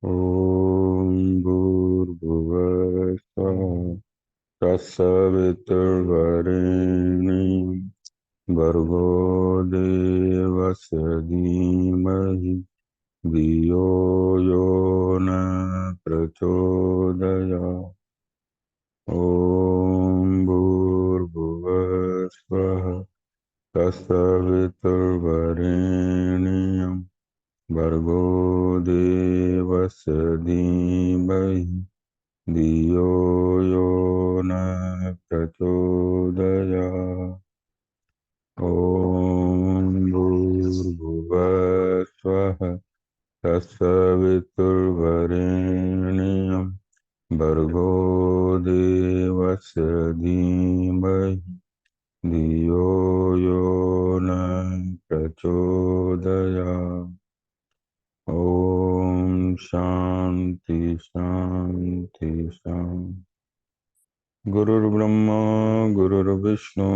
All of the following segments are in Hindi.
ॐ भूर्भुवः स्वः तत्सवितुर्वरेण्यं भर्गो देवस्य धीमहि धियो यो न प्रचोदयात्। ॐ भूर्भुवः स्वः तत्सवितुर्वरेण्यं भर्गो देवस्य धीमहि धियो यो न प्रचोदयात्। ॐ भूर्भुवः स्वः तत्सवितुर्वरेण्यं भर्गो देवस्य धीमहि धियो यो न प्रचोदयात्। ॐ शान्ति शान्ति शान्ति। गुरुर्ब्रह्मा गुरुर्विष्णु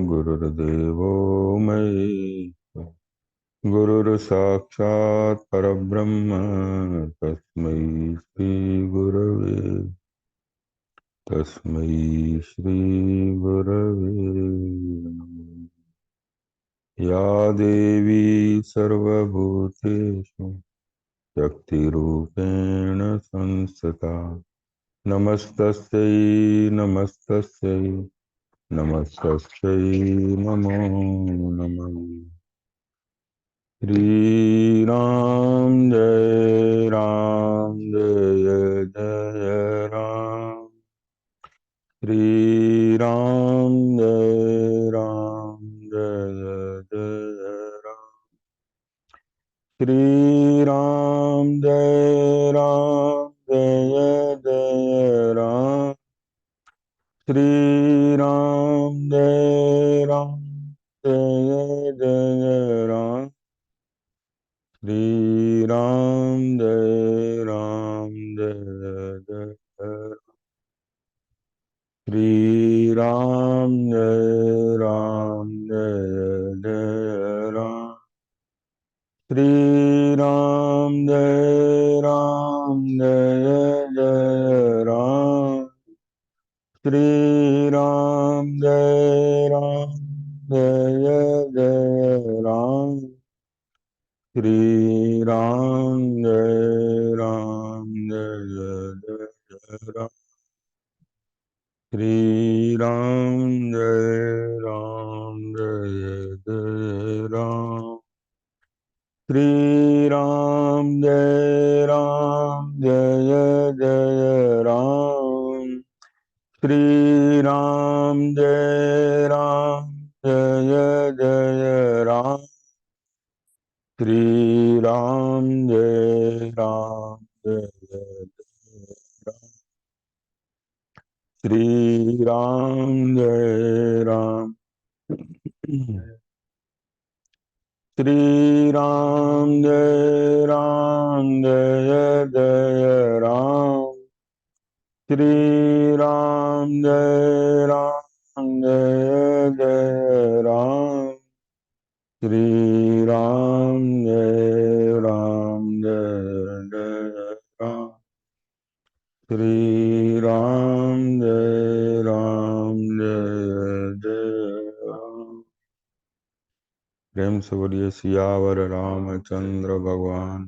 गुरुर्देवो महेश्वरः। गुरुर्साक्षात् परब्रह्म तस्मै श्री गुरवे नमः। या देवी सर्वभूतेषु शक्तिरूपेण संस्थिता नमस्तस्यै नमस्तस्यै नमस्तस्यै नमो नमः। श्रीराम जय राम जय जय राम। श्रीराम जय राम जय जय राम। श्रीराम जय राम जय जय राम। श्रीराम जय राम जय जय राम। श्रीराम जय राम जय जय। श्रीराम जय राम जय जय राम। श्रीराम जय राम जय जय राम। श्रीराम जय राम जय जय राम। श्रीराम जय राम जय जय राम। श्रीराम जय राम जय जय राम। श्रीराम जय राम जय जय राम। श्रीराम जय राम जय जय राम। श्रीराम जय राम जय जय राम। श्रीराम जय राम। श्रीराम जय राम जय जय राम। श्रीराम जय राम जय जय राम। श्रीराम जय राम जय जय राम। श्रीराम जय राम जय जय राम। प्रेम से बोलिए सियावर रामचंद्र भगवान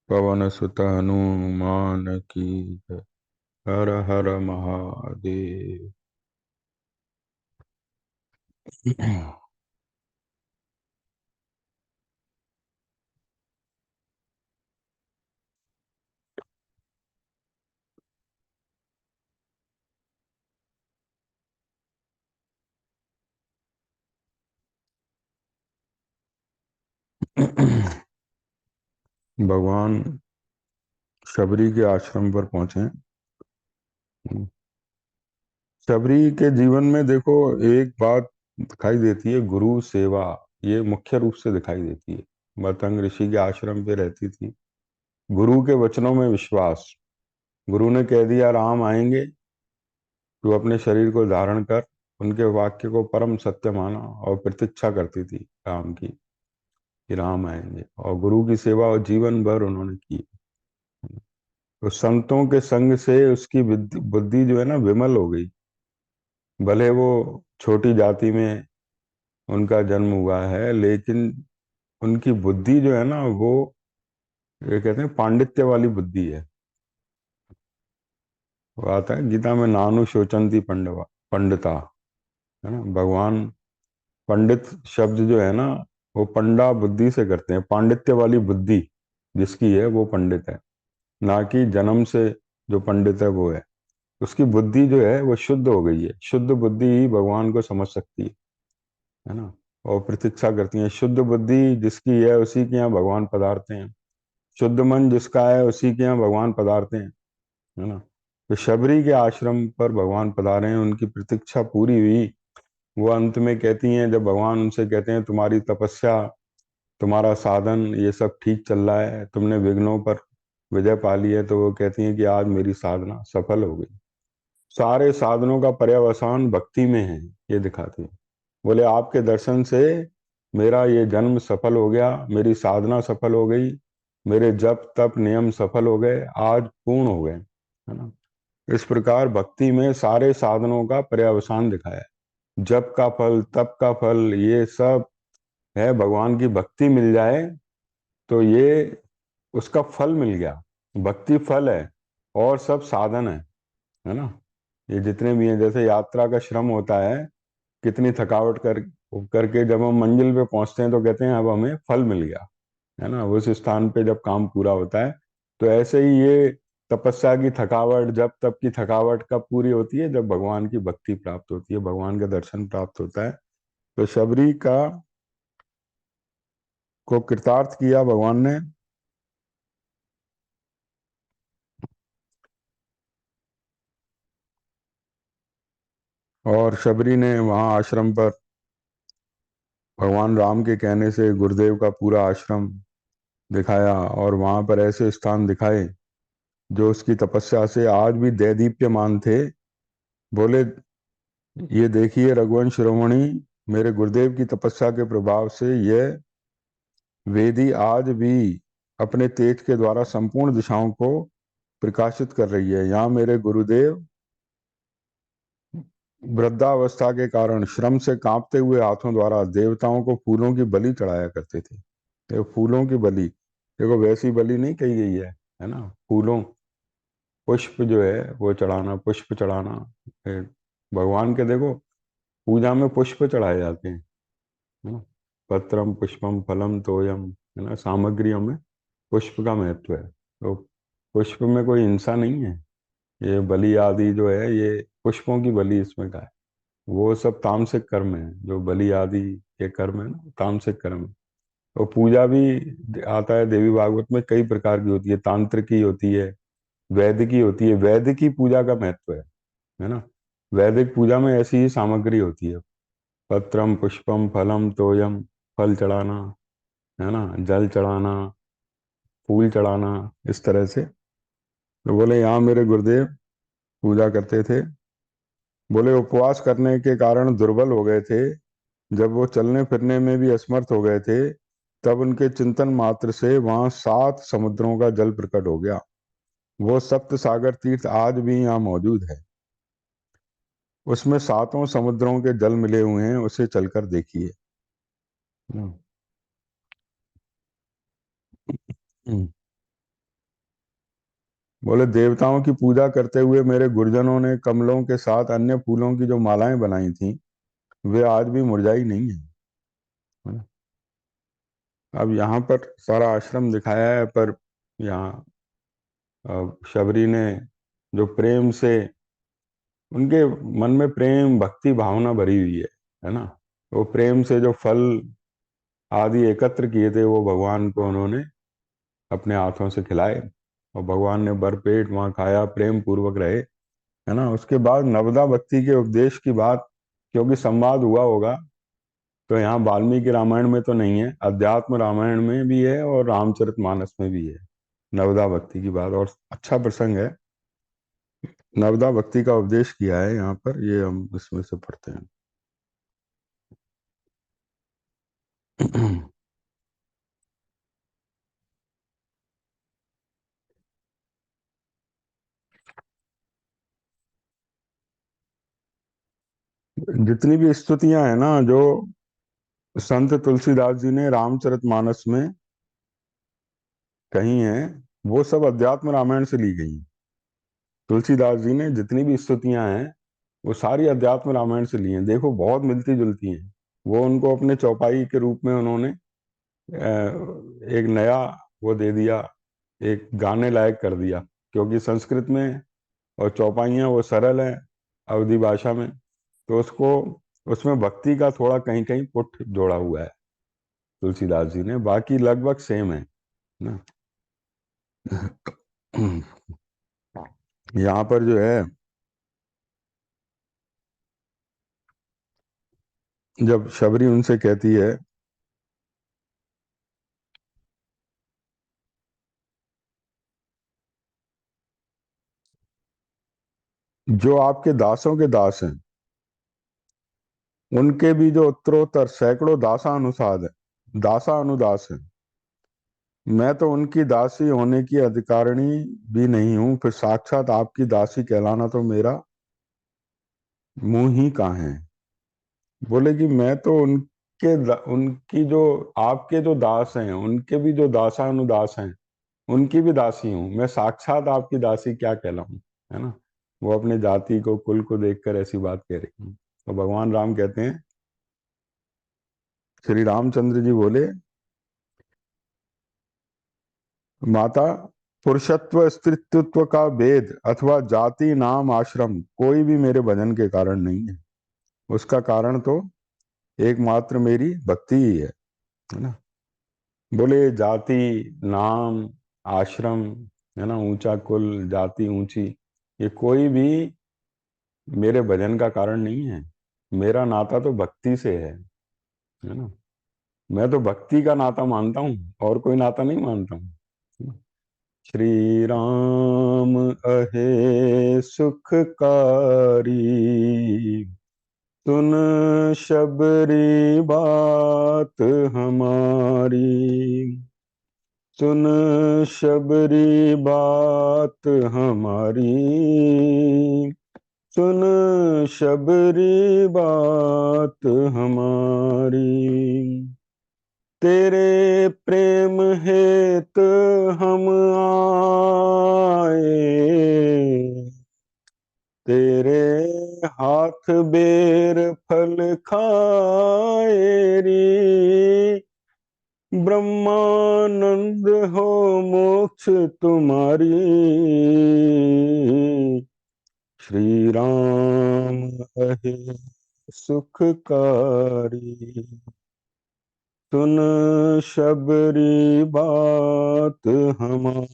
पवन सुत हनुमान की जय। हर हर महादेव। भगवान शबरी के आश्रम पर पहुंचे। शबरी के जीवन में देखो एक बात दिखाई देती है, गुरु सेवा ये मुख्य रूप से दिखाई देती है। मतंग ऋषि के आश्रम पे रहती थी। गुरु के वचनों में विश्वास। गुरु ने कह दिया राम आएंगे, तू अपने शरीर को धारण कर। उनके वाक्य को परम सत्य माना और प्रतीक्षा करती थी राम की कि राम आएंगे, और गुरु की सेवा और जीवन भर उन्होंने की। उस संतों के संग से उसकी बुद्धि बुद्धि जो है ना विमल हो गई। भले वो छोटी जाति में उनका जन्म हुआ है, लेकिन उनकी बुद्धि जो है ना वो, ये कहते हैं पांडित्य वाली बुद्धि है। वो आता है गीता में, नानु शोचंती पंडवा पंडिता, है ना। भगवान पंडित शब्द जो है ना, वो पंडा बुद्धि से करते हैं। पांडित्य वाली बुद्धि जिसकी है वो पंडित है, ना कि जन्म से जो पंडित है वो है। उसकी बुद्धि जो है वो शुद्ध हो गई है। शुद्ध बुद्धि ही भगवान को समझ सकती है ना। और प्रतीक्षा करती है। शुद्ध बुद्धि जिसकी है उसी के यहाँ भगवान पधारते हैं। शुद्ध मन जिसका है उसी के यहाँ भगवान पधारते हैं, है ना। तो शबरी के आश्रम पर भगवान पधारे हैं, उनकी प्रतीक्षा पूरी हुई। वो अंत में कहती हैं, जब भगवान उनसे कहते हैं तुम्हारी तपस्या, तुम्हारा साधन ये सब ठीक चल रहा है, तुमने विघ्नों पर विजय पा ली है, तो वो कहती हैं कि आज मेरी साधना सफल हो गई। सारे साधनों का पर्यवसान भक्ति में है, ये दिखाती है। बोले आपके दर्शन से मेरा ये जन्म सफल हो गया, मेरी साधना सफल हो गई, मेरे जप तप नियम सफल हो गए, आज पूर्ण हो गए, है ना। इस प्रकार भक्ति में सारे साधनों का पर्यवसान दिखाया है। जप का फल, तप का फल, ये सब है। भगवान की भक्ति मिल जाए तो ये उसका फल मिल गया। भक्ति फल है और सब साधन है ना। ये जितने भी हैं, जैसे यात्रा का श्रम होता है, कितनी थकावट करके जब हम मंजिल पे पहुंचते हैं तो कहते हैं अब हमें फल मिल गया, है ना। उस स्थान पे जब काम पूरा होता है, तो ऐसे ही ये तपस्या की थकावट, जब तप की थकावट कब पूरी होती है, जब भगवान की भक्ति प्राप्त होती है, भगवान का दर्शन प्राप्त होता है। तो शबरी का को कृतार्थ किया भगवान ने। और शबरी ने वहां आश्रम पर भगवान राम के कहने से गुरुदेव का पूरा आश्रम दिखाया, और वहां पर ऐसे स्थान दिखाए जो उसकी तपस्या से आज भी दैदीप्यमान थे। बोले ये देखिए रघुवंश शिरोमणि, मेरे गुरुदेव की तपस्या के प्रभाव से यह वेदी आज भी अपने तेज के द्वारा संपूर्ण दिशाओं को प्रकाशित कर रही है। यहाँ मेरे गुरुदेव वृद्धावस्था के कारण श्रम से कांपते हुए हाथों द्वारा देवताओं को फूलों की बलि चढ़ाया करते थे। देखो फूलों की बलि, देखो वैसी बलि नहीं कही गई है ना। फूलों, पुष्प जो है वो चढ़ाना, पुष्प चढ़ाना। ए, भगवान के देखो पूजा में पुष्प चढ़ाए जाते हैं, है ना। पत्रम पुष्पम फलम तोयम, है ना। सामग्रियों में पुष्प का महत्व है। तो पुष्प में कोई हिंसा नहीं है। ये बलि आदि जो है ये पुष्पों की बलि इसमें का है। वो सब तामसिक कर्म है, जो बलि आदि के कर्म है ना, तामसिक कर्म है। और पूजा भी आता है देवी भागवत में, कई प्रकार की होती है। तांत्रिक की होती है, वैदिक की होती है। वैदिक की पूजा का महत्व है ना। वैदिक पूजा में ऐसी ही सामग्री होती है। पत्रम पुष्पम फलम तोयम, फल चढ़ाना, है ना, जल चढ़ाना, फूल चढ़ाना, इस तरह से। तो बोले यहाँ मेरे गुरुदेव पूजा करते थे। बोले उपवास करने के कारण दुर्बल हो गए थे। जब वो चलने फिरने में भी असमर्थ हो गए थे, तब उनके चिंतन मात्र से वहां 7 समुद्रों का जल प्रकट हो गया। वो सप्त सागर तीर्थ आज भी यहाँ मौजूद है। उसमें 7 समुद्रों के जल मिले हुए हैं, उसे चलकर देखिए। हम्म। हम्म। बोले देवताओं की पूजा करते हुए मेरे गुरुजनों ने कमलों के साथ अन्य फूलों की जो मालाएं बनाई थी, वे आज भी मुरझाई नहीं है। अब यहाँ पर सारा आश्रम दिखाया है, पर यहाँ शबरी ने जो प्रेम से, उनके मन में प्रेम भक्ति भावना भरी हुई है ना। वो प्रेम से जो फल आदि एकत्र किए थे, वो भगवान को उन्होंने अपने हाथों से खिलाए, और भगवान ने भरपेट वहाँ खाया, प्रेम पूर्वक रहे, है ना। उसके बाद नवदा भक्ति के उपदेश की बात, क्योंकि संवाद हुआ होगा, तो यहाँ वाल्मीकि रामायण में तो नहीं है, अध्यात्म रामायण में भी है और रामचरितमानस में भी है नवदा भक्ति की बात। और अच्छा प्रसंग है, नवदा भक्ति का उपदेश किया है यहाँ पर, ये हम इसमें से पढ़ते हैं। जितनी भी स्तुतियां हैं ना जो संत तुलसीदास जी ने रामचरितमानस में कही हैं, वो सब अध्यात्म रामायण से ली गई हैं। तुलसीदास जी ने जितनी भी स्तुतियां हैं वो सारी अध्यात्म रामायण से ली हैं। देखो बहुत मिलती जुलती हैं। वो उनको अपने चौपाई के रूप में उन्होंने एक नया वो दे दिया, एक गाने लायक कर दिया, क्योंकि संस्कृत में और चौपाइयाँ वो सरल है अवधि भाषा में, तो उसको उसमें भक्ति का थोड़ा कहीं कहीं पुट जोड़ा हुआ है तुलसीदास जी ने, बाकी लगभग सेम है ना। यहाँ पर जो है, जब शबरी उनसे कहती है, जो आपके दासों के दास हैं उनके भी जो उत्तरोत्तर सैकड़ों दासा अनुदास हैं, मैं तो उनकी दासी होने की अधिकारिणी भी नहीं हूं, फिर साक्षात आपकी दासी कहलाना तो मेरा मुंह ही कहाँ है। बोले कि मैं तो उनकी जो आपके जो दास हैं उनके भी जो दासानुदास हैं उनकी भी दासी हूँ, मैं साक्षात आपकी दासी क्या कहलाऊं, है ना। वो अपने जाति को कुल को देखकर ऐसी बात कह रही हूँ। तो भगवान राम कहते हैं, श्री रामचंद्र जी बोले, माता, पुरुषत्व स्त्रीत्व का भेद अथवा जाति नाम आश्रम कोई भी मेरे भजन के कारण नहीं है। उसका कारण तो एकमात्र मेरी भक्ति ही है ना। बोले जाति, नाम, आश्रम, है ना, ऊंचा कुल, जाति ऊंची, ये कोई भी मेरे भजन का कारण नहीं है। मेरा नाता तो भक्ति से है ना। मैं तो भक्ति का नाता मानता हूँ और कोई नाता नहीं मानता हूँ। श्री राम अहे सुखकारी, सुन शबरी बात हमारी, सुन शबरी बात हमारी, सुन शबरी बात हमारी। तेरे प्रेम हेत हम आए, तेरे हाथ बेर फल खाए रे, ब्रह्मानंद हो मोक्ष तुम्हारी। श्री राम अहे सुखकारी, सुन शबरी बात हमारी।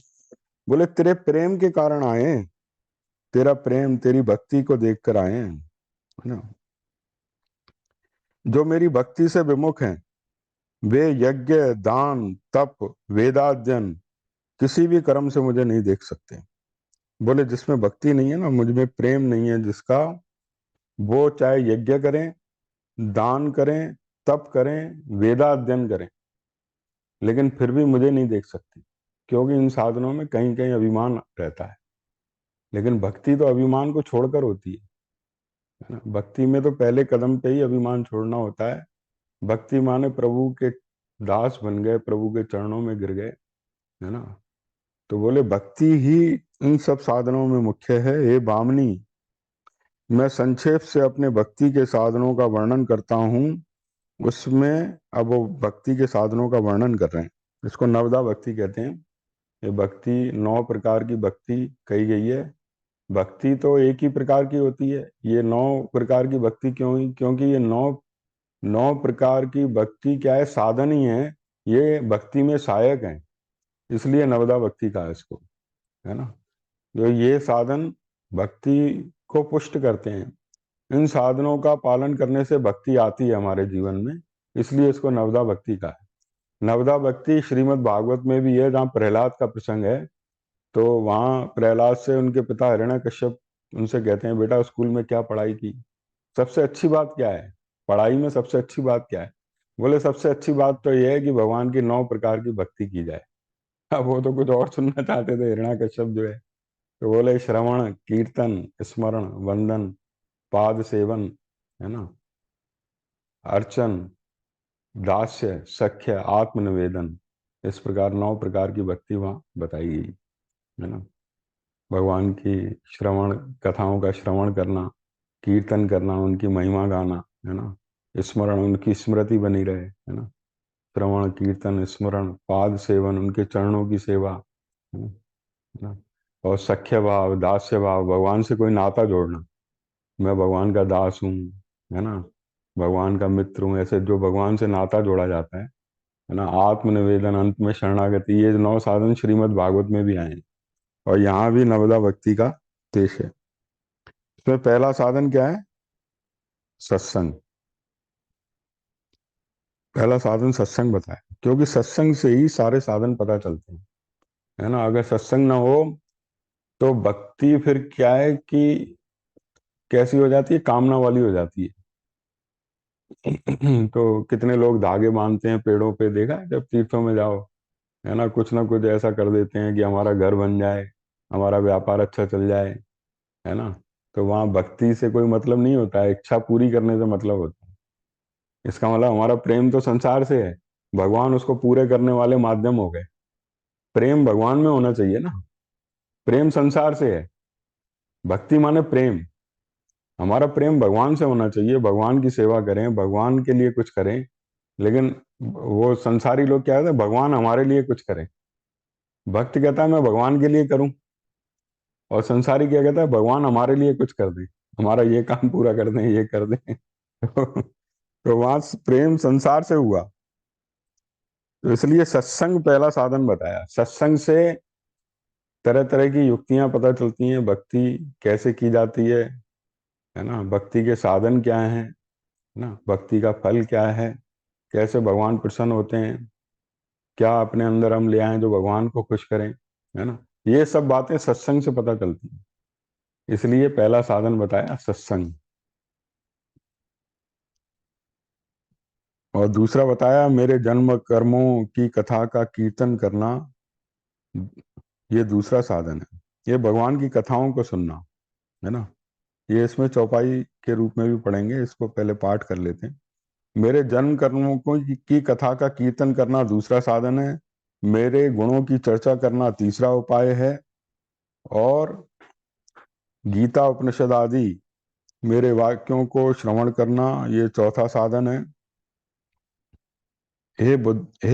बोले तेरे प्रेम के कारण आए, तेरा प्रेम तेरी भक्ति को देखकर आए हैं, है ना। जो मेरी भक्ति से विमुख हैं वे यज्ञ, दान, तप, वेदाध्ययन किसी भी कर्म से मुझे नहीं देख सकते। बोले जिसमें भक्ति नहीं है ना, मुझ में प्रेम नहीं है जिसका, वो चाहे यज्ञ करें, दान करें, तप करें, वेदाध्ययन करें, लेकिन फिर भी मुझे नहीं देख सकते, क्योंकि इन साधनों में कहीं कहीं अभिमान रहता है। लेकिन भक्ति तो अभिमान को छोड़कर होती है ना। भक्ति में तो पहले कदम पे ही अभिमान छोड़ना होता है। भक्ति माने प्रभु के दास बन गए, प्रभु के चरणों में गिर गए, है ना। तो बोले भक्ति ही इन सब साधनों में मुख्य है। हे बामनी, मैं संक्षेप से अपने भक्ति के साधनों का वर्णन करता हूँ। उसमें अब वो भक्ति के साधनों का वर्णन कर रहे हैं, इसको नवदा भक्ति कहते हैं। ये भक्ति 9 प्रकार की भक्ति कही गई है। भक्ति तो एक ही प्रकार की होती है, ये 9 प्रकार की भक्ति क्यों हुई, क्योंकि ये 9 प्रकार की भक्ति क्या है, साधन ही है, ये भक्ति में सहायक है, इसलिए नवदा भक्ति कहा इसको, है ना। जो ये साधन भक्ति को पुष्ट करते हैं, इन साधनों का पालन करने से भक्ति आती है हमारे जीवन में, इसलिए इसको नवदा भक्ति कहा है। नवदा भक्ति श्रीमद् भागवत में भी है, जहाँ प्रहलाद का प्रसंग है। तो वहाँ प्रहलाद से उनके पिता हिरण्यकश्यप उनसे कहते हैं, बेटा स्कूल में क्या पढ़ाई की, सबसे अच्छी बात क्या है, पढ़ाई में सबसे अच्छी बात क्या है। बोले सबसे अच्छी बात तो यह है कि भगवान की 9 प्रकार की भक्ति की जाए। अब वो तो कुछ और सुनना चाहते थे हिरण्यकश्यप जो है। तो बोले श्रवण, कीर्तन, स्मरण, वंदन, पाद सेवन, है ना, अर्चन, दास्य, सख्य, आत्मनिवेदन, इस प्रकार 9 प्रकार की भक्ति वहाँ बताई गई, है ना। भगवान की श्रवण, कथाओं का श्रवण करना, कीर्तन करना, उनकी महिमा गाना, है ना, स्मरण, उनकी स्मृति बनी रहे, है ना, श्रवण कीर्तन स्मरण, पाद सेवन, उनके चरणों की सेवा, है ना, और सख्य भाव, दास्य भाव, भगवान से कोई नाता जोड़ना, मैं भगवान का दास हूँ, है ना, भगवान का मित्र हूँ, ऐसे जो भगवान से नाता जोड़ा जाता है ना, आत्मनिवेदन, अंत में शरणागति, ये 9 साधन श्रीमद् भागवत में भी आए हैं, और यहाँ भी नवदा भक्ति का देश है। इसमें पहला साधन क्या है? सत्संग। पहला साधन सत्संग बताया, क्योंकि सत्संग से ही सारे साधन पता चलते हैं, है ना। अगर सत्संग ना हो तो भक्ति फिर क्या है कि कैसी हो जाती है, कामना वाली हो जाती है। तो कितने लोग धागे बांधते हैं पेड़ों पे, देखा है जब तीर्थों में जाओ, है ना कुछ ऐसा कर देते हैं कि हमारा घर बन जाए, हमारा व्यापार अच्छा चल जाए, है ना। तो वहाँ भक्ति से कोई मतलब नहीं होता है, इच्छा पूरी करने से मतलब होता है। इसका मतलब हमारा प्रेम तो संसार से है, भगवान उसको पूरे करने वाले माध्यम हो गए। प्रेम भगवान में होना चाहिए ना, प्रेम संसार से है, भक्ति माने प्रेम। हमारा प्रेम भगवान से होना चाहिए, भगवान की सेवा करें, भगवान के लिए कुछ करें। लेकिन वो संसारी लोग क्या कहते हैं, भगवान हमारे लिए कुछ करें। भक्त कहता है मैं भगवान के लिए करूं, और संसारी क्या कहता है, भगवान हमारे लिए कुछ कर दे, हमारा ये काम पूरा कर दें, ये कर दें। तो वहां प्रेम संसार से हुआ। तो इसलिए सत्संग पहला साधन बताया। सत्संग से तरह तरह की युक्तियां पता चलती हैं, भक्ति कैसे की जाती है ना, भक्ति के साधन क्या हैं, है ना, भक्ति का फल क्या है, कैसे भगवान प्रसन्न होते हैं, क्या अपने अंदर हम ले आए जो भगवान को खुश करें, है ना। ये सब बातें सत्संग से पता चलती हैं, इसलिए पहला साधन बताया सत्संग। और दूसरा बताया मेरे जन्म कर्मों की कथा का कीर्तन करना, ये दूसरा साधन है। ये भगवान की कथाओं को सुनना, है ना। ये इसमें चौपाई के रूप में भी पढ़ेंगे, इसको पहले पाठ कर लेते हैं। मेरे जन्म कर्मों को की कथा का कीर्तन करना दूसरा साधन है, मेरे गुणों की चर्चा करना तीसरा उपाय है, और गीता उपनिषद आदि मेरे वाक्यों को श्रवण करना ये चौथा साधन है। हे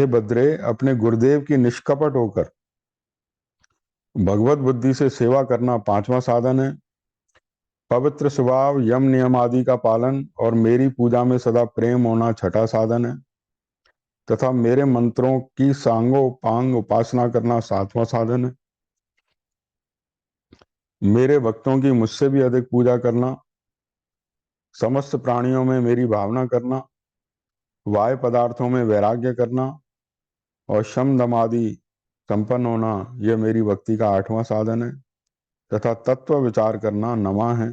भद्रे, अपने गुरुदेव की निष्कपट होकर भगवत बुद्धि से सेवा करना पांचवा साधन है। पवित्र स्वभाव, यम नियम आदि का पालन और मेरी पूजा में सदा प्रेम होना छठा साधन है। तथा मेरे मंत्रों की सांगोपांग उपासना करना सातवां साधन है। मेरे भक्तों की मुझसे भी अधिक पूजा करना, समस्त प्राणियों में मेरी भावना करना, वाय पदार्थों में वैराग्य करना, और शम दम आदि संपन्न होना, यह मेरी भक्ति का आठवां साधन है। तथा तत्व विचार करना नवा है।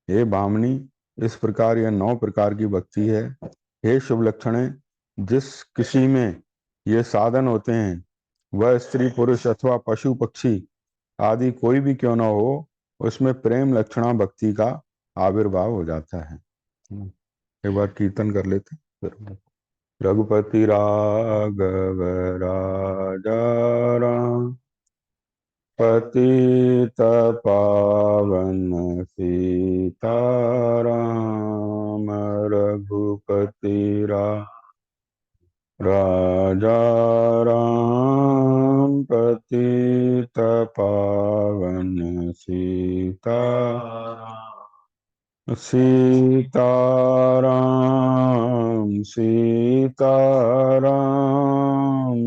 हे भामनी, इस प्रकार यह 9 प्रकार की भक्ति है। हे शुभ लक्षणे, जिस किसी में ये साधन होते हैं, वह स्त्री पुरुष अथवा पशु पक्षी आदि कोई भी क्यों न हो, उसमें प्रेम लक्षणा भक्ति का आविर्भाव हो जाता है। एक बार कीर्तन कर लेते हैं। रघुपति राघव राजा राम, पतित पावन सीताराम, रघुपति राजा राम, पतित पावन सीताराम, सीताराम,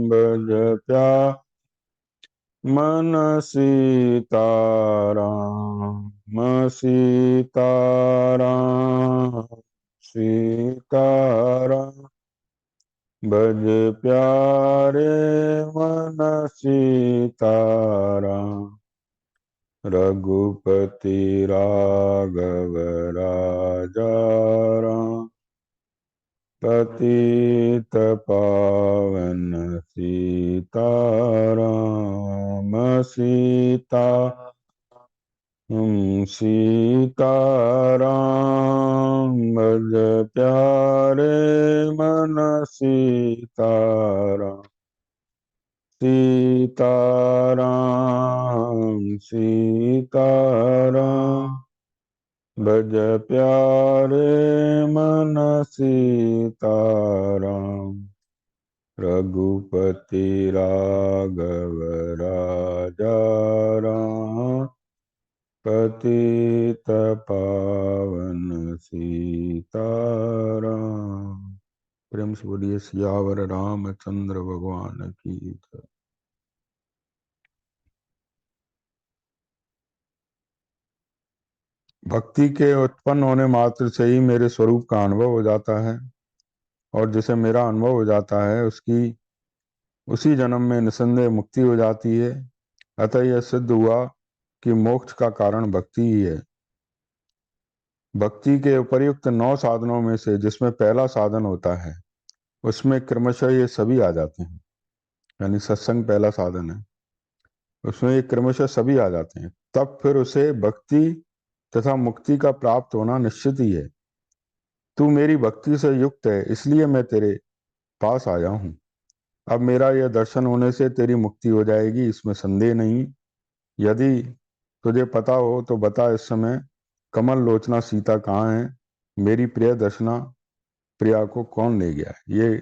भज मन सीताराम, सीताराम, सीताराम, भज प्यारे मन सीताराम, रघुपति राघव राजा राम, पतित पावन सीताराम, सीता सीताराम भज प्यारे मन सीताराम। सीताराम सीताराम भज प्यारे मन सीताराम। रघुपति राघव राजा राम। पतित पावन सीताराम। प्रेम से बोलिए सियावर रामचंद्र भगवान की जय। भक्ति के उत्पन्न होने मात्र से ही मेरे स्वरूप का अनुभव हो जाता है, और जिसे मेरा अनुभव हो जाता है उसकी उसी जन्म में निसंदेह मुक्ति हो जाती है। अतः यह सिद्ध हुआ कि मोक्ष का कारण भक्ति ही है। भक्ति के उपर्युक्त 9 साधनों में से जिसमें पहला साधन होता है उसमें क्रमशः ये सभी आ जाते हैं। यानी सत्संग पहला साधन है, उसमें ये क्रमशः सभी आ जाते हैं। तब फिर उसे भक्ति तथा मुक्ति का प्राप्त होना निश्चित ही है। तू मेरी भक्ति से युक्त है, इसलिए मैं तेरे पास आया हूं। अब मेरा यह दर्शन होने से तेरी मुक्ति हो जाएगी, इसमें संदेह नहीं। यदि तुझे पता हो तो बता इस समय कमल लोचना सीता कहाँ है? मेरी प्रिय दर्शना प्रिया को कौन ले गया? ये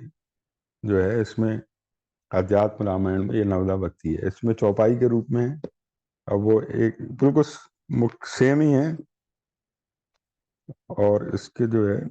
जो है इसमें अध्यात्म रामायण में ये नवला भक्ति है, इसमें चौपाई के रूप में है। अब वो एक बिल्कुल सेम ही है। और इसके जो है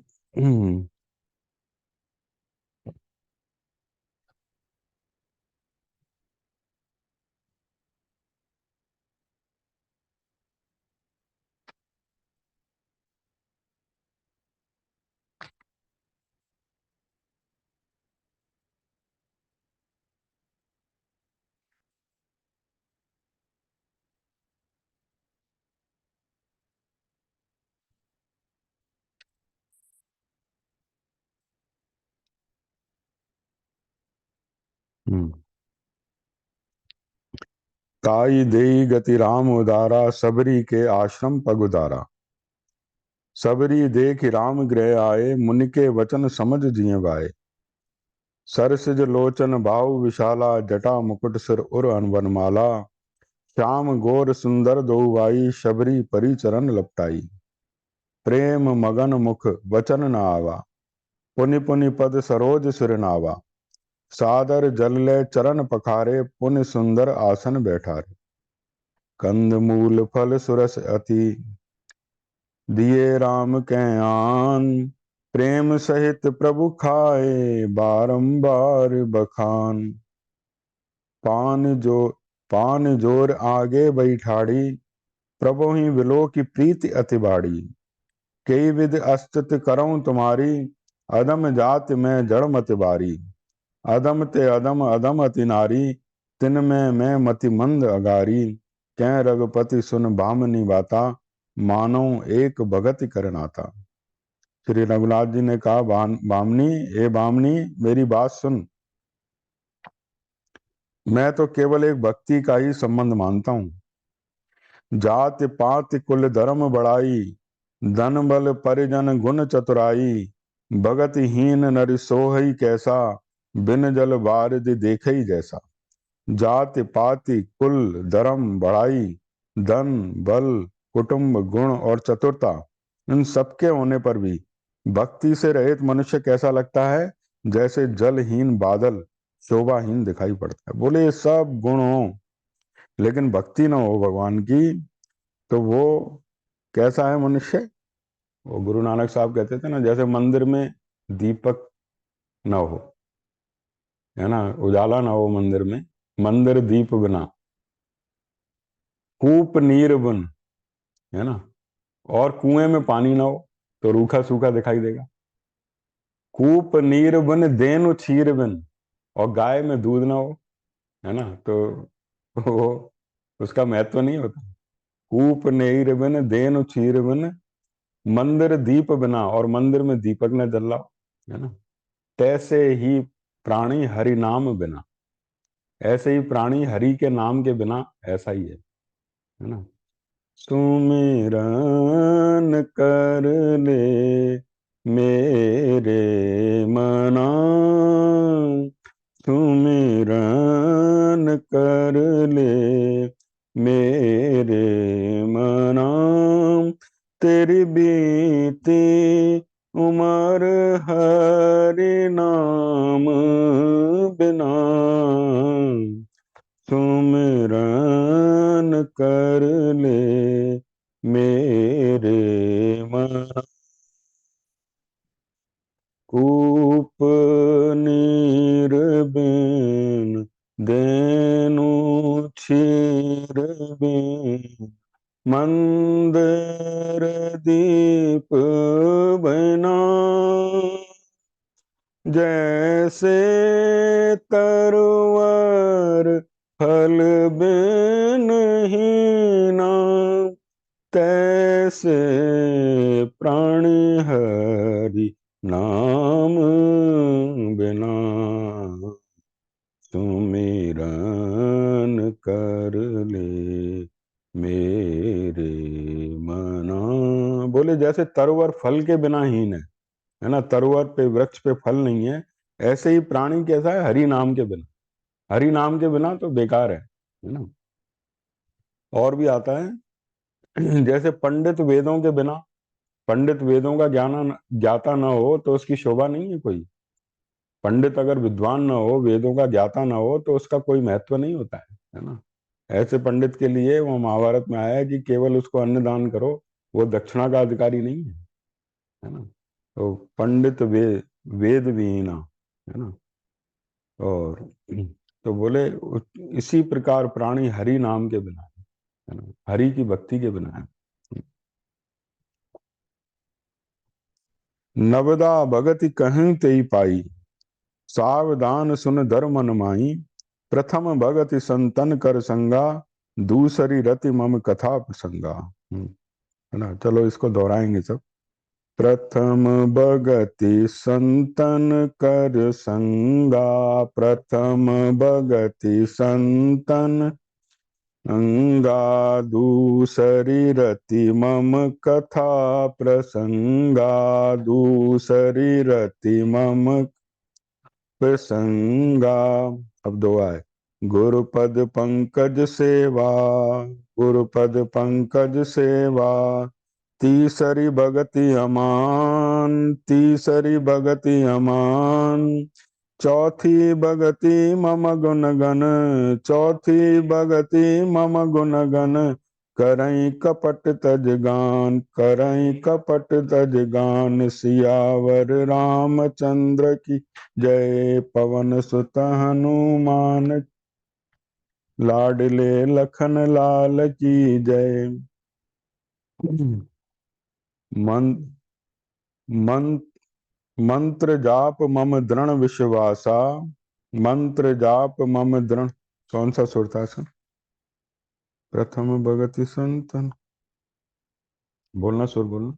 ताई देई गति राम उदारा, सबरी के आश्रम पग उदारा। सबरी देख राम गृह आए, मुनि के वचन समझ जिये भाए। सरसिज लोचन भाव विशाला, जटा मुकुट सिर उर अनवनमाला। श्याम गोर सुंदर दो भाई, शबरी परी चरण लपटाई। प्रेम मगन मुख वचन न आवा, पुनि पुनि पद सरोज सिर नावा। सादर जल ले चरण पखारे, पुनि सुंदर आसन बैठारे। कंद मूल फल सुरस अति, दिए राम के आन। प्रेम सहित प्रभु खाए, बारंबार बखान। पान जो पान जोर आगे बैठाड़ी, प्रभु ही विलो की प्रीति अति बाड़ी। कई विध अस्तित करऊं तुम्हारी, अदम जात में जड़ मत बारी। अदम ते अदम अदम अति नारी, तिन में मैं मति मंद अगारी। कै रघुपति सुन बामनी बाता, मानो एक भगति करनाता। श्री रघुनाथ जी ने कहा, बामनी, ए बामनी मेरी बात सुन। मैं तो केवल एक भक्ति का ही संबंध मानता हूं। जाति पाति कुल धर्म बढ़ाई, धन बल परिजन गुण चतुराई। भगत हीन नर सोहई कैसा, बिन जल बारिद देखई जैसा। जाति पाति कुल धर्म बढ़ाई, धन बल कुटुंब गुण और चतुरता, इन सबके होने पर भी भक्ति से रहित मनुष्य कैसा लगता है? जैसे जलहीन बादल शोभाहीन दिखाई पड़ता है। बोले ये सब गुण हो लेकिन भक्ति ना हो भगवान की, तो वो कैसा है मनुष्य? वो गुरु नानक साहब कहते थे ना, जैसे मंदिर में दीपक ना हो, है ना, उजाला ना हो मंदिर में, मंदिर दीप बिना। कूप नीर बिन, है ना, और कुएं में पानी ना हो तो रूखा सूखा दिखाई देगा। कूप नीर बिन देनु क्षीर बिन, और गाय में दूध ना हो, है ना, तो वो उसका महत्व नहीं होता। कूप नीर बिन देनु क्षीर बिन, मंदिर दीप बिना, और मंदिर में दीपक न जल रहा हो, है ना। तैसे ही प्राणी हरि नाम बिना, ऐसे ही प्राणी हरि के नाम के बिना ऐसा ही है ना। सुमिरन कर ले मेरे मना, सुमिरन कर ले मेरे मना। तेरी बीती उमर हरि नाम बिना, सुमिरन कर ले मेरे मना। कूप नीर बिन देनु क्षीर बिन, मंदिर दीप बिना। जैसे तरवर फल बिन हीना, तैसे प्राणी हरि नाम बिना। सुमिरन कर ले मेरे मना। बोले जैसे तरवर फल के बिना हीन है ना, तरवर पे वृक्ष पे फल नहीं है, ऐसे ही प्राणी कैसा है, हरि नाम के बिना। हरि नाम के बिना तो बेकार है ना। और भी आता है जैसे पंडित वेदों के बिना, पंडित वेदों का ज्ञाता ना हो तो उसकी शोभा नहीं है कोई। पंडित अगर विद्वान ना हो, वेदों का ज्ञाता ना हो, तो उसका कोई महत्व नहीं होता है ना। ऐसे पंडित के लिए वो महाभारत में आया है कि केवल उसको अन्न दान करो, वो दक्षिणा का अधिकारी नहीं है ना। तो पंडित वेद वीणा, है ना। और तो बोले इसी प्रकार प्राणी हरि नाम के बिना है ना, हरि की भक्ति के बिना है। नवदा भगति कहीं तेई पाई, सावधान सुन धर्म मन माई। प्रथम भगति संतन कर संगा, दूसरी रति मम कथा प्रसंगा। है ना, चलो इसको दोहराएंगे सब। प्रथम भगति संतन कर संगा, प्रथम भगति संतन अंगा, दूसरी रति मम कथा प्रसंगा, दूसरी रति मम प्रसंगा। अब दो आए। गुरुपद पंकज सेवा, गुरुपद पंकज सेवा। तीसरी भगति अमान, तीसरी भगति अमान। चौथी भगति मम गुण गण, चौथी भगति मम गुण गण। करई कपट तज गान, करई कपट तज गान। सियावर रामचंद्र की जय, पवन सुत हनुमान लाडले लखन लाल की जय। मन मन मंत्र जाप मम दृढ़ विश्वासा, मंत्र जाप मम दृढ़। कौन सा सुर था सर? प्रथम भगति संतन, बोलना सुर बोलना।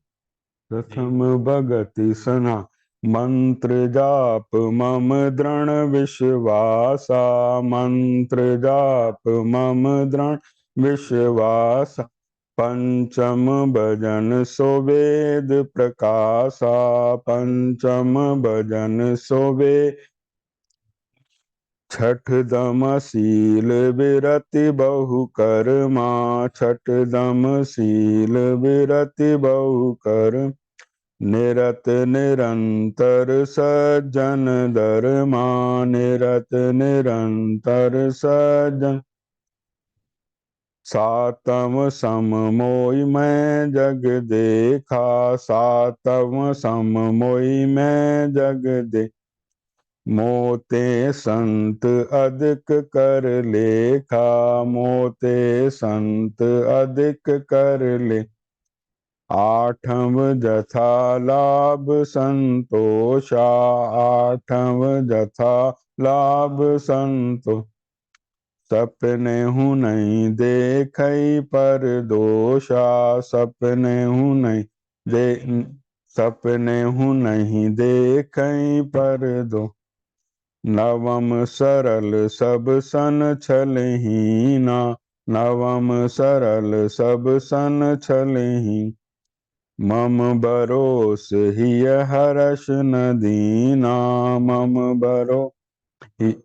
प्रथम भगति सना, मंत्र जाप मम दृढ़ विश्वासा, मंत्र जाप मम दृढ़ विश्वासा। पंचम भजन सो वेद प्रकाशा, पंचम भजन सो वेद। छठ दम शील विरति बहु कर्मा, छठ दम शील विरति बहु कर। निरत निरंतर सज्जन धर्मा, निरत निरंतर सज्जन। सातम सम मोई मैं जग देखा, सातम सम मोई मैं जग दे। मोते संत अधिक कर लेखा, मोते संत अधिक कर ले। आठम जथा लाभ संतोषा, आठम जथा लाभ संतो। सपने हूँ नहीं देखई पर दोषा, सपने हूँ नहीं दे, सपने हूँ नहीं देखई पर दो। नवम सरल सब सन छलहीना, नवम सरल सब सन छलहि, मम बरोस हिय हर्ष न दीना। मम बरो हि-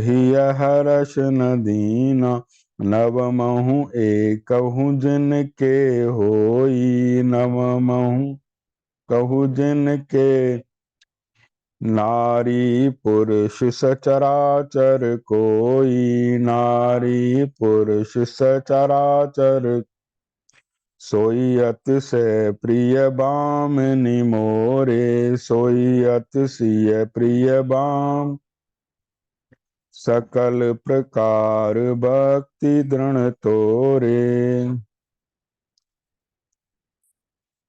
हिय हर्ष न दीना। नवमहु एकहु जिनके होई। नवमहु कहु जिनके, नारी पुरुष सचराचर कोई। नारी पुरुष सचराचर, सोई अतिशय प्रिय बामिनी मोरे। सोई अतिशय प्रिय बाम, सकल प्रकार भक्ति दृढ़ तोरे।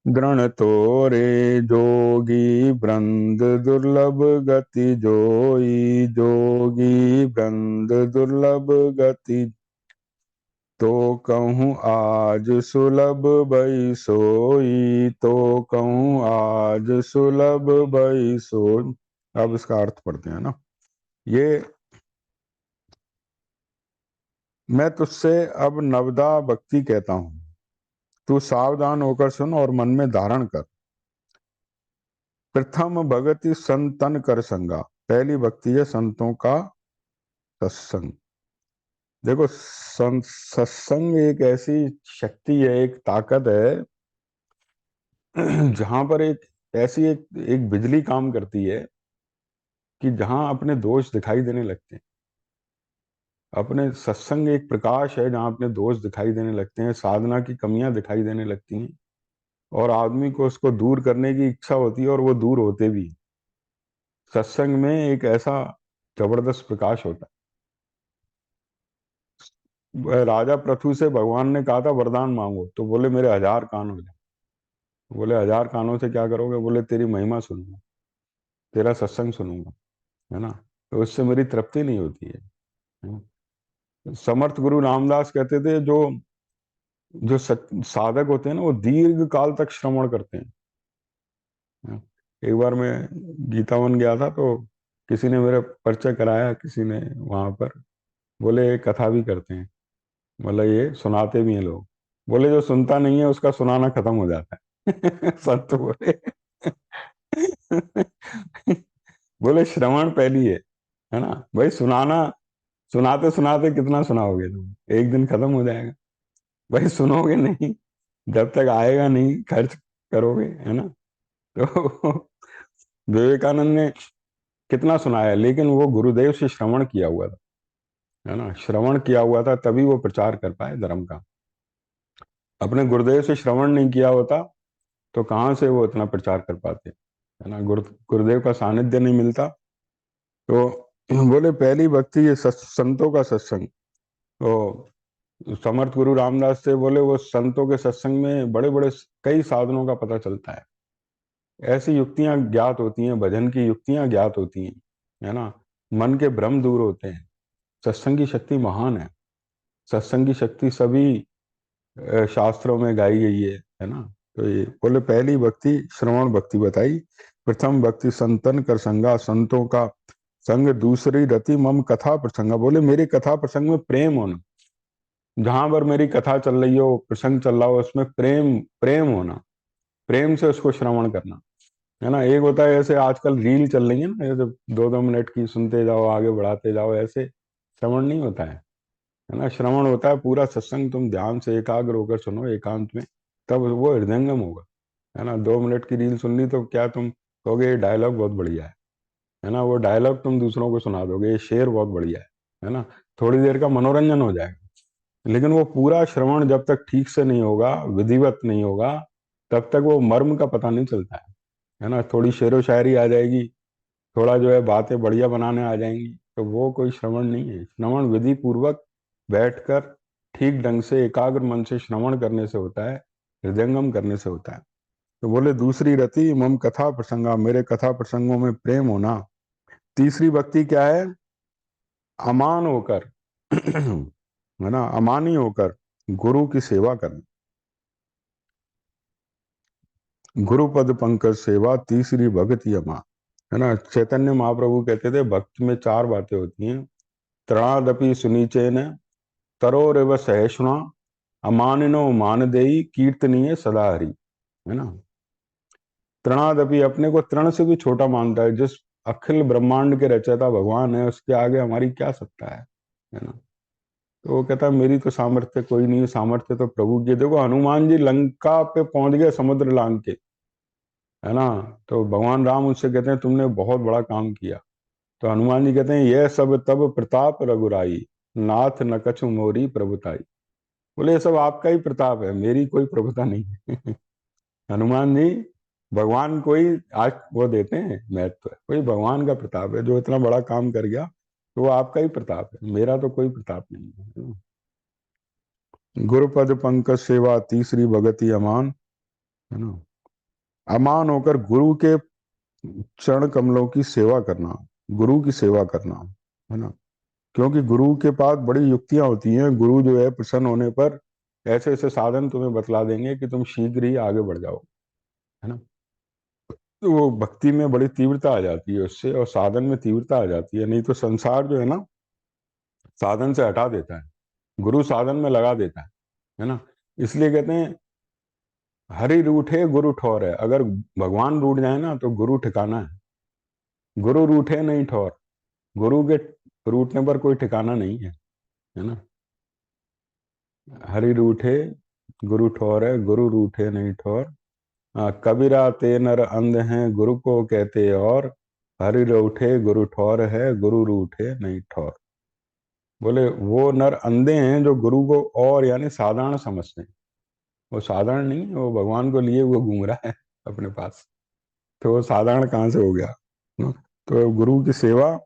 दृढ़ तोरे जोगी वृंद दुर्लभ गति जोई। जोगी वृंद दुर्लभ गति, तो कहूँ आज सुलभ भई सोई। तो कहूँ आज सुलभ भई सोई। अब इसका अर्थ पढ़ते हैं ना। ये मैं तुझसे अब नवदा भक्ति कहता हूं, तू सावधान होकर सुन और मन में धारण कर। प्रथम भगति संतन कर संगा, पहली भक्ति है संतों का सत्संग। देखो सत्संग एक ऐसी शक्ति है, एक ताकत है, जहां पर एक बिजली काम करती है कि जहां अपने दोष दिखाई देने लगते हैं। अपने सत्संग एक प्रकाश है जहां अपने दोष दिखाई देने लगते हैं, साधना की कमियां दिखाई देने लगती हैं, और आदमी को उसको दूर करने की इच्छा होती है और वो दूर होते भी। सत्संग में एक ऐसा जबरदस्त प्रकाश होता है। राजा पृथु से भगवान ने कहा था वरदान मांगो, तो बोले मेरे 1000 कान हो जाए। बोले 1000 कानों से क्या करोगे? बोले तेरी महिमा सुनूंगा, तेरा सत्संग सुनूंगा, है ना। तो उससे मेरी तृप्ति नहीं होती है। समर्थ गुरु रामदास कहते थे, जो जो साधक होते हैं ना, वो दीर्घ काल तक श्रवण करते हैं। एक बार मैं गीतावन गया था, तो किसी ने मेरा परिचय कराया, किसी ने वहां पर, बोले ये कथा भी करते हैं, मतलब ये सुनाते भी हैं लोग। बोले जो सुनता नहीं है उसका सुनाना खत्म हो जाता है। संत बोले। बोले श्रवण पहली है ना भाई। सुनाना, सुनाते सुनाते कितना सुनाओगे तुम, एक दिन खत्म हो जाएगा। भाई सुनोगे नहीं, जब तक आएगा नहीं खर्च करोगे, है ना। तो विवेकानंद ने कितना सुनाया, लेकिन वो गुरुदेव से श्रवण किया हुआ था, है ना। श्रवण किया हुआ था तभी वो प्रचार कर पाए धर्म का। अपने गुरुदेव से श्रवण नहीं किया होता तो कहाँ से वो इतना प्रचार कर पाते, है ना। गुरुदेव का सानिध्य नहीं मिलता। तो बोले पहली भक्ति ये संतों का सत्संग। तो समर्थ गुरु रामदास से बोले वो संतों के सत्संग में बड़े बड़े कई साधनों का पता चलता है। ऐसी युक्तियां ज्ञात होती हैं, भजन की युक्तियां ज्ञात होती हैं, है ना। मन के भ्रम दूर होते हैं। सत्संग की शक्ति महान है। सत्संग की शक्ति सभी शास्त्रों में गाई गई है ना। तो ये बोले पहली भक्ति श्रवण भक्ति बताई। प्रथम भक्ति संतन कर संगा, संतों का संग। दूसरी रति मम कथा प्रसंगा, बोले मेरी कथा प्रसंग में प्रेम होना। जहां पर मेरी कथा चल रही हो, प्रसंग चल रहा हो, उसमें प्रेम प्रेम होना, प्रेम से उसको श्रवण करना, है ना। एक होता है ऐसे आजकल रील चल रही है ना, ऐसे 2-2 मिनट की सुनते जाओ, आगे बढ़ाते जाओ, ऐसे श्रवण नहीं होता है ना। श्रवण होता है पूरा सत्संग, तुम ध्यान से एकाग्र होकर सुनो एकांत में, तब वो हृदयंगम होगा, है ना। 2 मिनट की रील सुन ली तो क्या तुम कहोगे ये डायलॉग बहुत बढ़िया है ना। वो डायलॉग तुम दूसरों को सुना दोगे, ये शेर बहुत बढ़िया है ना। थोड़ी देर का मनोरंजन हो जाएगा, लेकिन वो पूरा श्रवण जब तक ठीक से नहीं होगा, विधिवत नहीं होगा, तब तक वो मर्म का पता नहीं चलता है ना। थोड़ी शेरो शायरी आ जाएगी, थोड़ा जो है बातें बढ़िया बनाने आ जाएंगी, तो वो कोई श्रवण नहीं है। श्रवण विधि पूर्वक बैठकर ठीक ढंग से एकाग्र मन से श्रवण करने से होता है, हृदयंगम करने से होता है। तो बोले दूसरी रति मम कथा प्रसंगा, मेरे कथा प्रसंगों में प्रेम होना। तीसरी भक्ति क्या है? अमान होकर, है ना, अमानी होकर गुरु की सेवा करना। गुरु पद पंकज सेवा, तीसरी भक्ति अमा, है ना। चैतन्य महाप्रभु कहते थे भक्त में 4 बातें होती हैं। त्रणादपि सुनीचेन, तरोरिव सहिष्णुना अमानिनो मानदेयी कीर्तनीय सदा हरि, है ना। तृणादपि, अपने को तृण से भी छोटा मानता है। जिस अखिल ब्रह्मांड के रचयिता भगवान है, उसके आगे हमारी क्या सत्ता है ना। तो वो कहता है मेरी तो सामर्थ्य कोई नहीं है, सामर्थ्य तो प्रभु की। देखो हनुमान जी लंका पे पहुंच गए समुद्र लांग के, है ना। तो भगवान राम उससे कहते हैं तुमने बहुत बड़ा काम किया। तो हनुमान जी कहते हैं यह सब तब प्रताप रघुराई, नाथ न कछु मोरी प्रभुताई। बोले ये सब आपका ही प्रताप है, मेरी कोई प्रभुता नहीं है। हनुमान जी भगवान को ही आज वो देते हैं महत्व, कोई भगवान का प्रताप है जो इतना बड़ा काम कर गया, तो वो आपका ही प्रताप है, मेरा तो कोई प्रताप नहीं है। गुरुपद पंकज सेवा तीसरी भगति अमान, है ना। अमान होकर गुरु के चरण कमलों की सेवा करना, गुरु की सेवा करना, है ना। क्योंकि गुरु के पास बड़ी युक्तियां होती हैं। गुरु जो है प्रसन्न होने पर ऐसे ऐसे साधन तुम्हें बतला देंगे कि तुम शीघ्र ही आगे बढ़ जाओ, है ना। तो वो भक्ति में बड़ी तीव्रता आ जाती है उससे, और साधन में तीव्रता आ जाती है। नहीं तो संसार जो है ना साधन से हटा देता है, गुरु साधन में लगा देता है ना। इसलिए कहते हैं हरि रूठे गुरु ठौर है। अगर भगवान रूठ जाए ना तो गुरु ठिकाना है, गुरु रूठे नहीं ठौर। गुरु के रूठने पर कोई ठिकाना नहीं है ना। हरि रूठे गुरु ठौर है, गुरु रूठे नहीं ठौर। कबीरा ते नर अंध हैं गुरु को कहते और, हरि रूठे गुरु ठौर है, गुरु रूठे नहीं ठौर। बोले वो नर अंधे हैं जो गुरु को और यानी साधारण समझते हैं। वो साधारण नहीं है, वो भगवान को लिए वो घूम रहा है अपने पास। तो वो साधारण कहाँ से हो गया ना? तो गुरु की सेवा।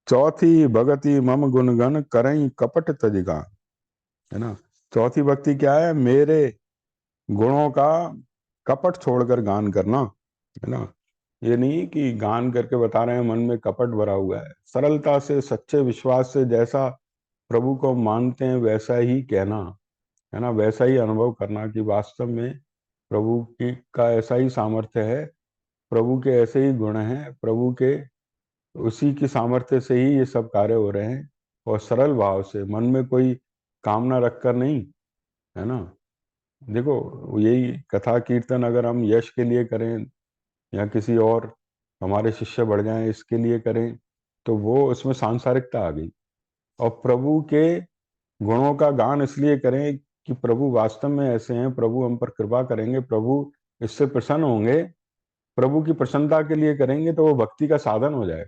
चौथी भगति मम गुणगण करई कपट तजिगान, है ना। चौथी भक्ति क्या है? मेरे गुणों का कपट छोड़कर गान करना, है ना। ये नहीं कि गान करके बता रहे हैं मन में कपट भरा हुआ है। सरलता से सच्चे विश्वास से जैसा प्रभु को मानते हैं वैसा ही कहना, है ना। वैसा ही अनुभव करना कि वास्तव में प्रभु की का ऐसा ही सामर्थ्य है, प्रभु के ऐसे ही गुण हैं, प्रभु के उसी की सामर्थ्य से ही ये सब कार्य हो रहे हैं। और सरल भाव से, मन में कोई कामना रखकर नहीं, है ना। देखो यही कथा कीर्तन अगर हम यश के लिए करें या किसी और हमारे शिष्य बढ़ जाएं इसके लिए करें, तो वो उसमें सांसारिकता आ गई। और प्रभु के गुणों का गान इसलिए करें कि प्रभु वास्तव में ऐसे हैं, प्रभु हम पर कृपा करेंगे, प्रभु इससे प्रसन्न होंगे। प्रभु की प्रसन्नता के लिए करेंगे तो वो भक्ति का साधन हो जाए,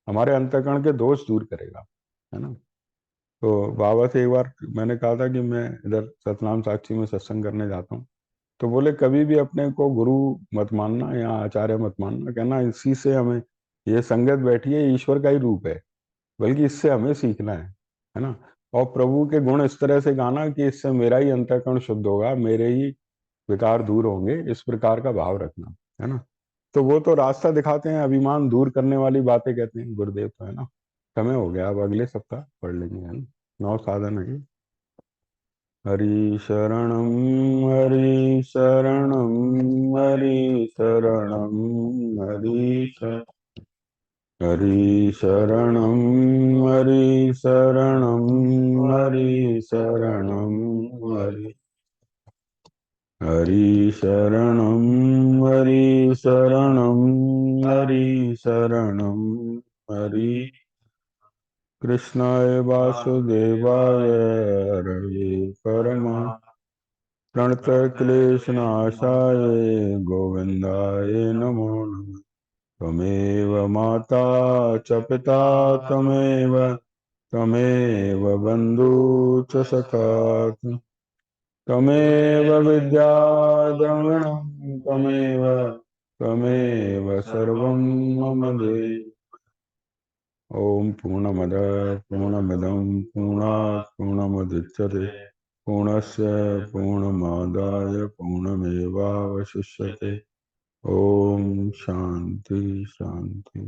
हमारे अंतःकरण के दोष दूर करेगा, है ना। तो बाबा से एक बार मैंने कहा था कि मैं इधर सतनाम साक्षी में सत्संग करने जाता हूँ। तो बोले कभी भी अपने को गुरु मत मानना या आचार्य मत मानना, कहना इसी से हमें ये संगत बैठी है, ईश्वर का ही रूप है, बल्कि इससे हमें सीखना है ना। और प्रभु के गुण इस तरह से गाना कि इससे मेरा ही अंतःकरण शुद्ध होगा, मेरे ही विकार दूर होंगे, इस प्रकार का भाव रखना, है ना। तो वो तो रास्ता दिखाते हैं, अभिमान दूर करने वाली बातें कहते हैं गुरुदेव, तो है ना। समय हो गया, अब अगले सप्ताह पढ़ लेंगे, है ना। 9 साधन है। हरि शरणम, हरि शरणम, हरि शरणम, हरि हरि शरणम, हरि शरणम, हरि शरणम, हरि हरि शरणम, हरि शरणम, हरि शरणम, हरि कृष्णाय वासुदेवाय हरये परमा प्रणतक्लेशनाशाय गोविन्दाय नमो नमः। त्वमेव माता च पिता त्वमेव, त्वमेव बन्धु च सखा त्वमेव विद्या द्रविणं त्वमेव, त्वमेव सर्वं मम देहि। ओम पूर्णमद पूर्णमिदं पूर्णात् पूर्णमुदच्यते पूर्णस्य पूर्णमादाय पूर्णमेवावशिष्यते। ओम शांति शांति।